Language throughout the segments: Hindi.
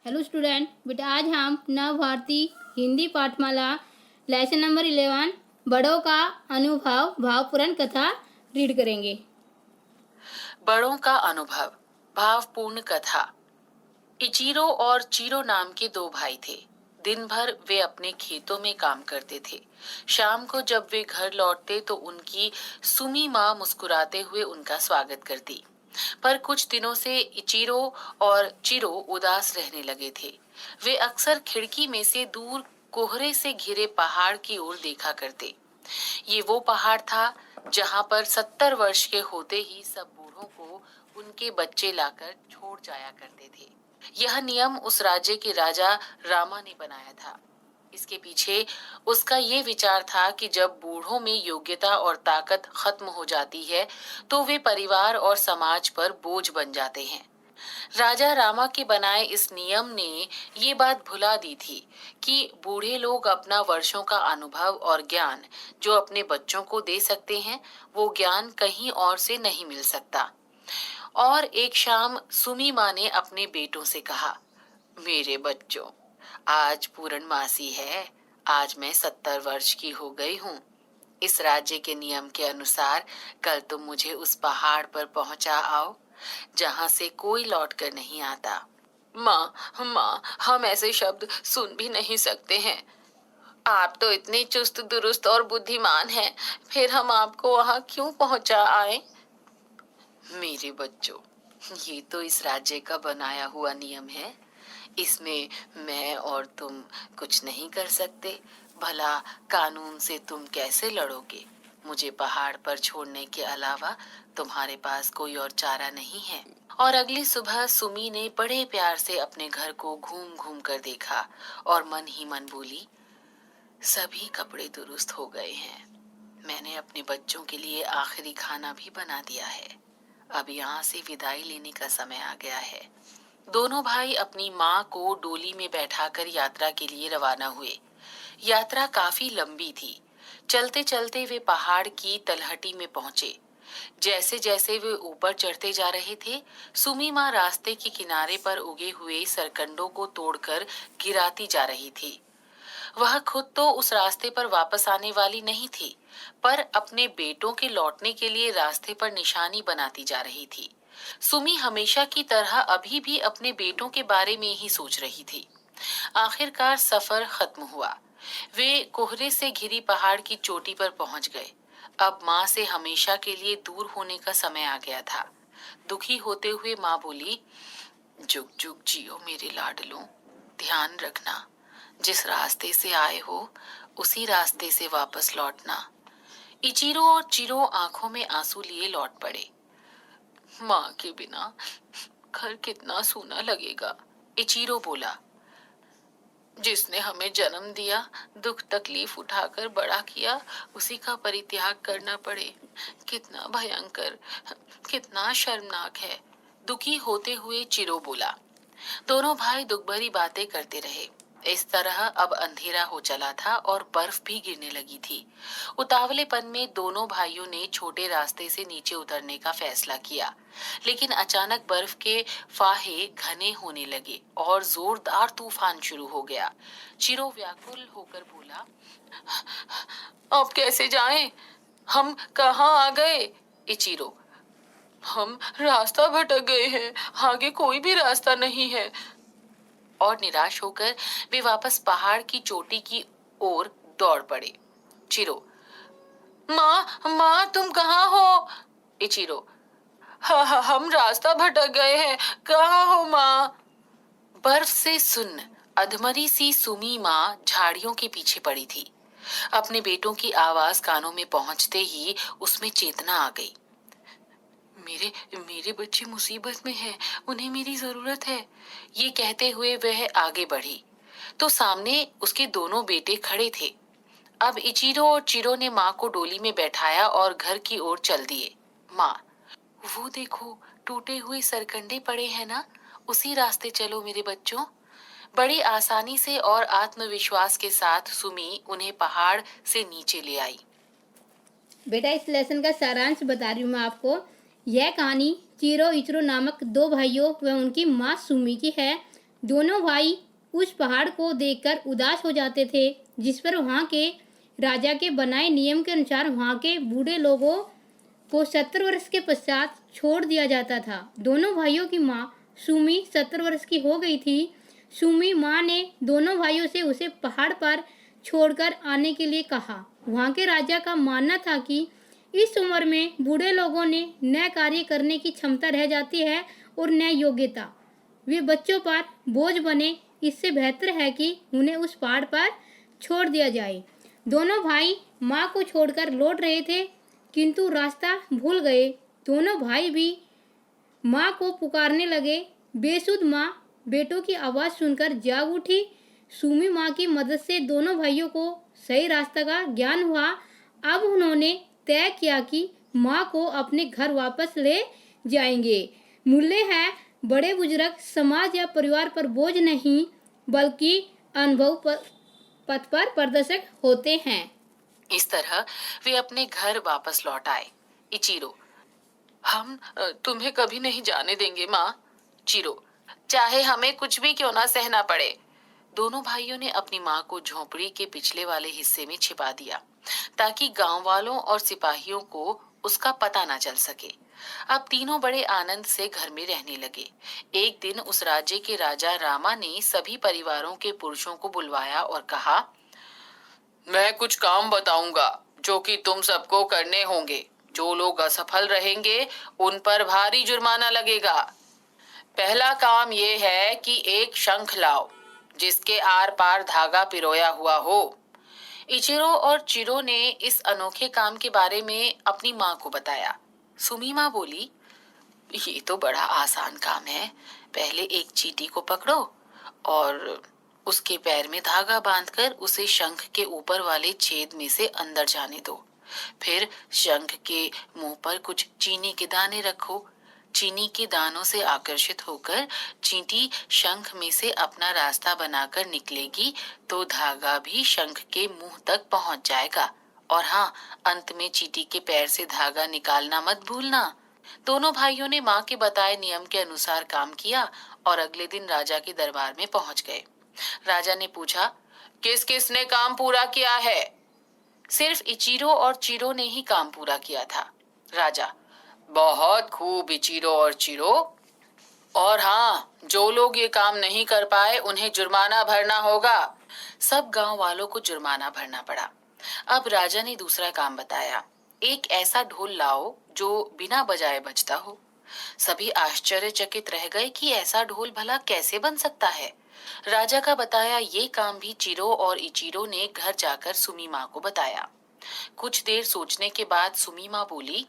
हेलो स्टूडेंट, बेटा आज हम नव भारती हिंदी पाठमाला लेसन नंबर 11 बड़ों का अनुभव भावपूर्ण कथा रीड करेंगे। बड़ों का अनुभव भावपूर्ण कथा। इचीरो और चीरो नाम के दो भाई थे। दिन भर वे अपने खेतों में काम करते थे। शाम को जब वे घर लौटते तो उनकी सुमी माँ मुस्कुराते हुए उनका स्वागत करती। पर कुछ दिनों से इचीरो और चिरो उदास रहने लगे थे। वे अक्सर खिड़की में से दूर कोहरे से घिरे पहाड़ की ओर देखा करते। ये वो पहाड़ था जहाँ पर 70 वर्ष के होते ही सब बूढ़ों को उनके बच्चे लाकर छोड़ जाया करते थे। यह नियम उस राज्य के राजा रामा ने बनाया था। इसके पीछे उसका ये विचार था कि जब बूढ़ों में योग्यता और ताकत खत्म हो जाती है तो वे परिवार और समाज पर बोझ बन जाते हैं। राजा रामा के बनाए इस नियम ने ये बात भुला दी थी कि बूढ़े लोग अपना वर्षों का अनुभव और ज्ञान जो अपने बच्चों को दे सकते हैं, वो ज्ञान कहीं और से नहीं मिल सकता। और एक शाम सुमी माँ ने अपने बेटों से कहा, मेरे बच्चों, आज पूर्णमासी है। आज मैं 70 वर्ष की हो गई हूँ। इस राज्य के नियम के अनुसार कल तुम मुझे उस पहाड़ पर पहुंचा आओ जहां से कोई लौट कर नहीं आता। माँ, हम ऐसे शब्द सुन भी नहीं सकते हैं। आप तो इतने चुस्त दुरुस्त और बुद्धिमान हैं, फिर हम आपको वहां क्यों पहुंचा आए? मेरे बच्चों, ये तो इस राज्य का बनाया हुआ नियम है। इसमें मैं और तुम कुछ नहीं कर सकते। भला कानून से तुम कैसे लड़ोगे? मुझे पहाड़ पर छोड़ने के अलावा तुम्हारे पास कोई और चारा नहीं है। और अगली सुबह सुमी ने बड़े प्यार से अपने घर को घूम घूम कर देखा और मन ही मन बोली, सभी कपड़े दुरुस्त हो गए हैं। मैंने अपने बच्चों के लिए आखिरी खाना भी बना दिया है। अब यहाँ से विदाई लेने का समय आ गया है। दोनों भाई अपनी माँ को डोली में बैठाकर यात्रा के लिए रवाना हुए। यात्रा काफी लंबी थी। चलते चलते वे पहाड़ की तलहटी में पहुंचे। जैसे जैसे वे ऊपर चढ़ते जा रहे थे, सुमी माँ रास्ते के किनारे पर उगे हुए सरकंडों को तोड़कर गिराती जा रही थी। वह खुद तो उस रास्ते पर वापस आने वाली नहीं थी, पर अपने बेटों के लौटने के लिए रास्ते पर निशानी बनाती जा रही थी। सुमी हमेशा की तरह अभी भी अपने बेटों के बारे में ही सोच रही थी। आखिरकार सफर खत्म हुआ। वे कोहरे से घिरी पहाड़ की चोटी पर पहुंच गए। अब माँ से हमेशा के लिए दूर होने का समय आ गया था। दुखी होते हुए माँ बोली, जुग जुग जियो मेरे लाडलों, ध्यान रखना, जिस रास्ते से आए हो उसी रास्ते से वापस लौटना। इचीरो और चिरो आंखों में आंसू लिए लौट पड़े। माँ के बिना घर कितना सूना लगेगा, इचीरो बोला। जिसने हमें जन्म दिया, दुख तकलीफ उठाकर बड़ा किया, उसी का परित्याग करना पड़े, कितना भयंकर, कितना शर्मनाक है। दुखी होते हुए चिरो बोला। दोनों भाई दुख भरी बातें करते रहे। इस तरह अब अंधेरा हो चला था और बर्फ भी गिरने लगी थी। उतावलेपन में दोनों भाइयों ने छोटे रास्ते से नीचे उतरने का फैसला किया, लेकिन अचानक बर्फ के फाहे घने होने लगे और जोरदार तूफान शुरू हो गया। चिरो व्याकुल होकर बोला, अब कैसे जाएं? हम कहाँ आ गए? इचिरो, हम रास्ता भटक गए हैं, आगे कोई भी रास्ता नहीं है। और निराश होकर वे वापस पहाड़ की चोटी की ओर दौड़ पड़े। चिरो, माँ तुम कहाँ हो? इचिरो, हाँ हम रास्ता भटक गए हैं, कहाँ हो माँ? बर्फ से सुन्न अधमरी सी सुमी माँ झाड़ियों के पीछे पड़ी थी। अपने बेटों की आवाज कानों में पहुंचते ही उसमें चेतना आ गई। मेरे मेरे बच्चे मुसीबत में हैं, उन्हें मेरी जरूरत है। ये कहते हुए वह आगे बढ़ी तो सामने उसके दोनों बेटे खड़े थे। अब इचीरो और चिरो ने माँ को डोली में बैठाया और घर की ओर चल दिए। माँ, वो देखो, टूटे हुए सरकंडे पड़े हैं ना, उसी रास्ते चलो मेरे बच्चों। बड़ी आसानी से और आत्मविश्वास के साथ सुमी उन्हें पहाड़ से नीचे ले आई। बेटा इस लेसन का सारांश बता रही हूँ मैं आपको। यह कहानी चीरो इचरो नामक दो भाइयों व उनकी माँ सुमी की है। दोनों भाई उस पहाड़ को देखकर उदास हो जाते थे, जिस पर वहाँ के राजा के बनाए नियम के अनुसार वहाँ के बूढ़े लोगों को 70 वर्ष के पश्चात छोड़ दिया जाता था। दोनों भाइयों की माँ सुमी 70 वर्ष की हो गई थी। सुमी माँ ने दोनों भाइयों से उसे पहाड़ पर छोड़कर आने के लिए कहा। वहाँ के राजा का मानना था कि इस उम्र में बूढ़े लोगों ने न कार्य करने की क्षमता रह जाती है और न योग्यता। वे बच्चों पर बोझ बने, इससे बेहतर है कि उन्हें उस पहाड़ पर छोड़ दिया जाए। दोनों भाई माँ को छोड़कर लौट रहे थे, किंतु रास्ता भूल गए। दोनों भाई भी माँ को पुकारने लगे। बेसुध माँ बेटों की आवाज़ सुनकर जाग उठी। सुमी माँ की मदद से दोनों भाइयों को सही रास्ता का ज्ञान हुआ। अब उन्होंने तय किया कि माँ को अपने घर वापस ले जाएंगे। मूल्य है, बड़े बुजुर्ग समाज या परिवार पर बोझ नहीं, बल्कि अनुभव पथ पर प्रदर्शक होते हैं। इस तरह वे अपने घर वापस लौट आए। इचीरो, हम तुम्हें कभी नहीं जाने देंगे माँ। चिरो, चाहे हमें कुछ भी क्यों ना सहना पड़े। दोनों भाइयों ने अपनी माँ को झोपड़ी के पिछले वाले हिस्से में छिपा दिया, ताकि गांव वालों और सिपाहियों को उसका पता ना चल सके। अब तीनों बड़े आनंद से घर में रहने लगे। एक दिन उस राज्य के राजा रामा ने सभी परिवारों के पुरुषों को बुलवाया और कहा, मैं कुछ काम बताऊंगा जो कि तुम सबको करने होंगे। जो लोग असफल रहेंगे उन पर भारी जुर्माना लगेगा। पहला काम ये है कि एक शंख लाओ जिसके आर पार धागा पिरोया हुआ हो। इचिरो और चिरो ने इस अनोखे काम के बारे में अपनी माँ को बताया। सुमी माँ बोली, ये तो बड़ा आसान काम है। पहले एक चींटी को पकड़ो और उसके पैर में धागा बांधकर उसे शंख के ऊपर वाले छेद में से अंदर जाने दो। फिर शंख के मुंह पर कुछ चीनी के दाने रखो। चीनी के दानों से आकर्षित होकर चींटी शंख में से अपना रास्ता बनाकर निकलेगी तो धागा भी शंख के मुंह तक पहुंच जाएगा। और हाँ, अंत में चींटी के पैर से धागा निकालना मत भूलना। दोनों भाइयों ने माँ के बताए नियम के अनुसार काम किया और अगले दिन राजा के दरबार में पहुंच गए। राजा ने पूछा, किस किस ने काम पूरा किया है? सिर्फ इचीरो और चिरो ने ही काम पूरा किया था। राजा, बहुत खूब इचीरो और चिरो। और हाँ, जो लोग ये काम नहीं कर पाए उन्हें जुर्माना भरना होगा। सब गांव वालों को जुर्माना भरना पड़ा। अब राजा ने दूसरा काम बताया, एक ऐसा ढोल लाओ जो बिना बजाए बजता हो। सभी आश्चर्यचकित रह गए कि ऐसा ढोल भला कैसे बन सकता है। राजा का बताया ये काम भी चिरो और इचीरो ने घर जाकर सुमी माँ को बताया। कुछ देर सोचने के बाद सुमी माँ बोली,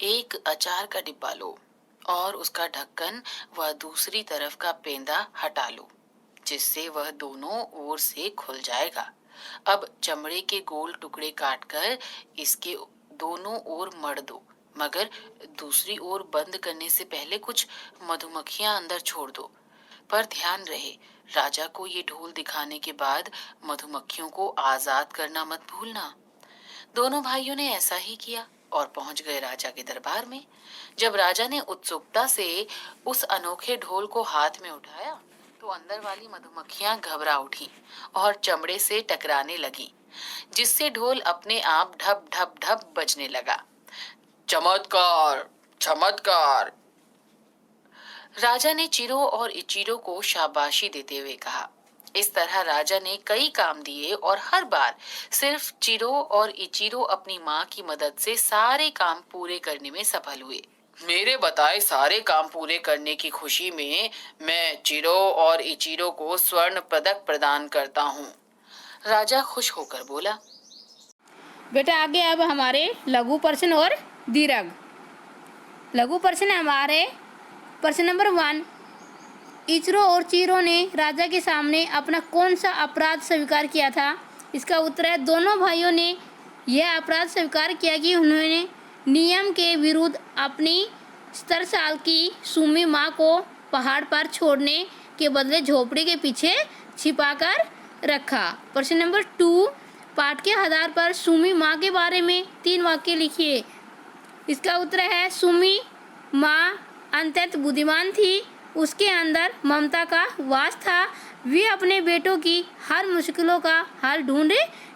एक अचार का डिब्बा लो और उसका ढक्कन व दूसरी तरफ का पेंदा हटा लो, जिससे वह दोनों ओर से खुल जाएगा। अब चमड़े के गोल टुकड़े काटकर इसके दोनों ओर मढ़ दो, मगर दूसरी ओर बंद करने से पहले कुछ मधुमक्खियां अंदर छोड़ दो। पर ध्यान रहे, राजा को ये ढोल दिखाने के बाद मधुमक्खियों को आजाद करना मत भूलना। दोनों भाइयों ने ऐसा ही किया और पहुंच गए राजा के दरबार में। जब राजा ने उत्सुकता से उस अनोखे ढोल को हाथ में उठाया तो अंदर वाली मधुमक्खियां घबरा उठी और चमड़े से टकराने लगी, जिससे ढोल अपने आप ढप ढप ढप बजने लगा। चमत्कार, चमत्कार। राजा ने चिरो और इचीरो को शाबाशी देते हुए कहा। इस तरह राजा ने कई काम दिए और हर बार सिर्फ चिरो और इचीरो अपनी माँ की मदद से सारे काम पूरे करने में सफल हुए। मेरे बताए सारे काम पूरे करने की खुशी में मैं चिरो और इचीरो को स्वर्ण पदक प्रदान करता हूँ। राजा खुश होकर बोला। बेटा आगे अब हमारे लघु प्रश्न और दीर्घ। लघु प्रश्न हमारे प्रश्न नंबर 1, इचीरो और चिरो ने राजा के सामने अपना कौन सा अपराध स्वीकार किया था? इसका उत्तर है, दोनों भाइयों ने यह अपराध स्वीकार किया कि उन्होंने नियम के विरुद्ध अपनी 70 साल की सुमी माँ को पहाड़ पर छोड़ने के बदले झोपड़ी के पीछे छिपाकर रखा। प्रश्न नंबर 2, पाठ के आधार पर सुमी माँ के बारे में 3 वाक्य लिखिए। इसका उत्तर है, सुमी माँ अत्यंत बुद्धिमान थी, उसके अंदर ममता का वास था। वे अपने बेटों की हर मुश्किलों का हल ढूंढ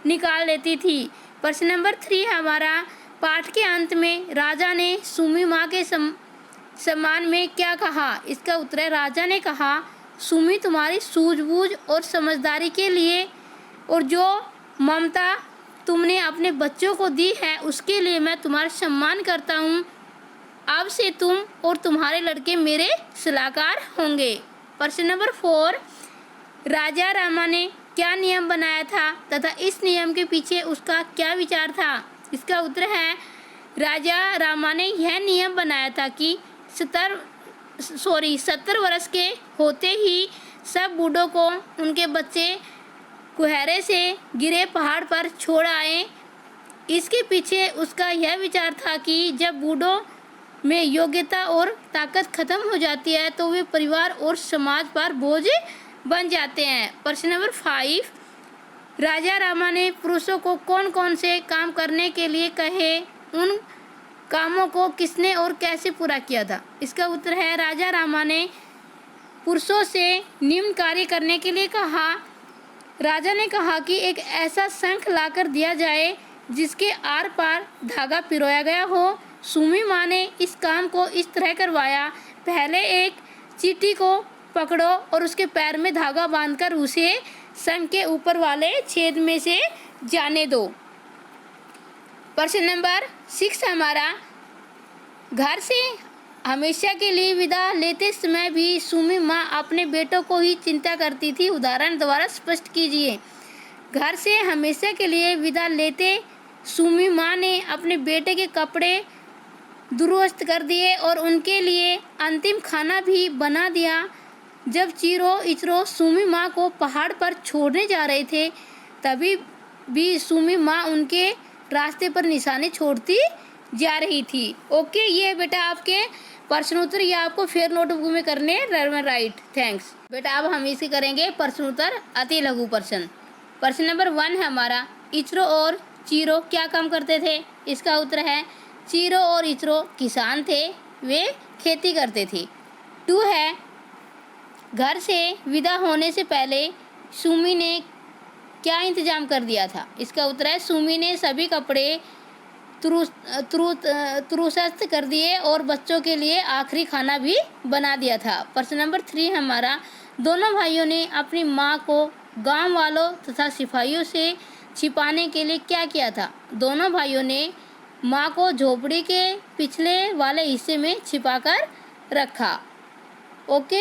निकाल लेती थी। प्रश्न नंबर 3 हमारा, पाठ के अंत में राजा ने सुमी माँ के सम्मान में क्या कहा? इसका उत्तर है, राजा ने कहा, सुमी तुम्हारी सूझबूझ और समझदारी के लिए और जो ममता तुमने अपने बच्चों को दी है उसके लिए मैं तुम्हारा सम्मान करता हूँ। अब से तुम और तुम्हारे लड़के मेरे सलाहकार होंगे। प्रश्न नंबर 4, राजा रामा ने क्या नियम बनाया था तथा इस नियम के पीछे उसका क्या विचार था? इसका उत्तर है, राजा रामा ने यह नियम बनाया था कि 70 वर्ष के होते ही सब बूढ़ों को उनके बच्चे कुहरे से गिरे पहाड़ पर छोड़ आए। इसके पीछे उसका यह विचार था कि जब बूढ़ों में योग्यता और ताकत खत्म हो जाती है तो वे परिवार और समाज पर बोझ बन जाते हैं। प्रश्न नंबर 5, राजा रामा ने पुरुषों को कौन कौन से काम करने के लिए कहे? उन कामों को किसने और कैसे पूरा किया था? इसका उत्तर है, राजा रामा ने पुरुषों से निम्न कार्य करने के लिए कहा। राजा ने कहा कि एक ऐसा शंख लाकर दिया जाए जिसके आर पार धागा पिरोया गया हो। सुमी माँ ने इस काम को इस तरह करवाया, पहले एक चींटी को पकड़ो और उसके पैर में धागा बांधकर उसे शंख के ऊपर वाले छेद में से जाने दो। प्रश्न नंबर 6 हमारा, घर से हमेशा के लिए विदा लेते समय भी सुमी माँ अपने बेटों को ही चिंता करती थी। उदाहरण द्वारा स्पष्ट कीजिए। घर से हमेशा के लिए विदा लेते सुमी माँ ने अपने बेटे के कपड़े दुरुस्त कर दिए और उनके लिए अंतिम खाना भी बना दिया। जब चीरो इचरो सुमी माँ को पहाड़ पर छोड़ने जा रहे थे तभी भी सुमी माँ उनके रास्ते पर निशाने छोड़ती जा रही थी। ओके, ये बेटा आपके प्रश्नोत्तर, ये आपको फेयर नोटबुक में करने राइट। थैंक्स बेटा। अब हम इसके करेंगे प्रश्नोत्तर अति लघु प्रश्न। प्रश्न नंबर 1 है हमारा, इचरो और चीरो क्या काम करते थे? इसका उत्तर है, चीरो और इचरो किसान थे, वे खेती करते थे। 2 है, घर से विदा होने से पहले सुमी ने क्या इंतजाम कर दिया था? इसका उत्तर है, सुमी ने सभी कपड़े तुरुस्त कर दिए और बच्चों के लिए आखिरी खाना भी बना दिया था। प्रश्न नंबर 3 हमारा, दोनों भाइयों ने अपनी माँ को गांव वालों तथा सिपाहियों से छिपाने के लिए क्या किया था? दोनों भाइयों ने माँ को झोपड़ी के पिछले वाले हिस्से में छिपाकर रखा। ओके।